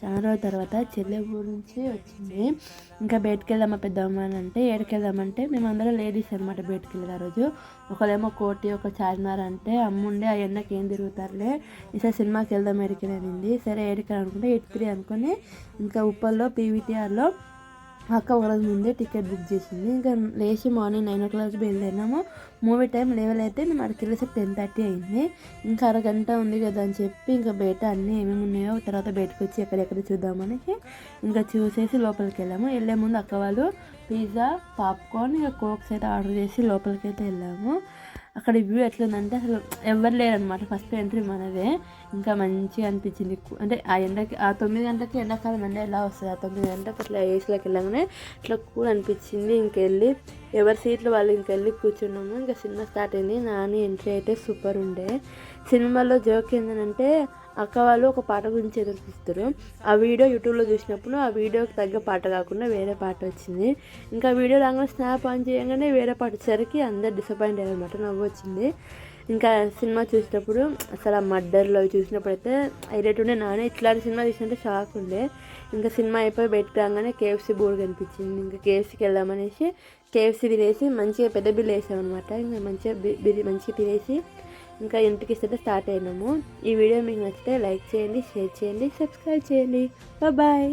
చాలా రోజుల తర్వాత చెల్లె ఊరు నుంచి వచ్చింది. ఇంకా బయటకు వెళ్దామా పెద్దమ్మ అని అంటే ఏడికి వెళ్దామంటే మేమందరం లేడీస్ అనమాట. బయటకు వెళ్ళేది ఆ రోజు ఒకరేమో కోటి ఒక చార్మినార్ అంటే అమ్ముండే ఆ ఎండకి ఏం తిరుగుతారులే ఈసారి సినిమాకి వెళ్దాం ఎడికి అనింది. సరే ఎడికి అనుకుంటే 83 అనుకుని ఇంకా ఉప్పల్లో పీవీటీఆర్లో అక్క ఒకరోజు ముందే టికెట్ బుక్ చేసింది. ఇంకా లేచి మార్నింగ్ 9 o'clock బయలుదేరినాము. మూవీ టైం 11 అయితే మేము అక్కడికి వెళ్ళేసి 10:30 అయింది. ఇంకా అరగంట ఉంది కదా అని చెప్పి ఇంకా బయట అన్నీ ఏమేమి ఉన్నాయో తర్వాత బయటకు వచ్చి ఎక్కడెక్కడ చూద్దామని ఇంకా చూసేసి లోపలికి వెళ్ళాము. వెళ్ళే ముందు అక్క వాళ్ళు పిజ్జా పాప్కార్న్ ఇంకా కోక్స్ అయితే ఆర్డర్ చేసి లోపలికి అయితే వెళ్ళాము. అక్కడ వ్యూ ఎట్లుందంటే అసలు ఎవరు లేరనమాట. ఫస్ట్ ఎంట్రీ మనదే. ఇంకా మంచిగా అనిపించింది. అంటే ఆ ఎండకి ఆ 9 గంటలకి ఎండాకాలం ఎండ ఎలా వస్తుంది, ఆ 9 గంటలకు అట్లా ఏసీలోకి వెళ్ళగానే ఇట్లా కూల్ అనిపించింది. ఇంకెళ్ళి ఎవరి సీట్లు వాళ్ళు ఇంకెళ్ళి కూర్చున్నాము. ఇంకా సినిమా స్టార్ట్ అయింది. నాని ఎంట్రీ అయితే సూపర్ ఉండే. సినిమాలో జోక్ ఏంటంటే అక్క వాళ్ళు ఒక పాట గురించి ఎదురుపిస్తారు. ఆ వీడియో యూట్యూబ్లో చూసినప్పుడు ఆ వీడియోకి తగ్గ పాట కాకుండా వేరే పాట వచ్చింది. ఇంకా వీడియో రాగానే స్నాప్ ఆన్ చేయగానే వేరే పాట వచ్చేసరికి అందరు డిసప్పాయింట్ అయ్యారనమాట. నవ్వు వచ్చింది. ఇంకా సినిమా చూసినప్పుడు అసలు ఆ మర్డర్లో చూసినప్పుడు అయితే హైలైట్ ఉండే. నానే ఇట్లాంటి సినిమా చూసినట్టే షాక్ ఉండే. ఇంకా సినిమా అయిపోయి బయటకు రాగానే కేఎఫ్సీ బోర్డు కనిపించింది. ఇంకా కేఎఫ్సీకి వెళ్దామనేసి కేఎఫ్సీ తినేసి మంచిగా పెద్ద బిల్ వేసామన్నమాట. ఇంకా మంచిగా తినేసి ఇంకా ఇంటికి ఇస్తే స్టార్ట్ అయినాము. ఈ వీడియో మీకు నచ్చితే లైక్ చేయండి, షేర్ చేయండి, సబ్స్క్రైబ్ చేయండి. బాయ్.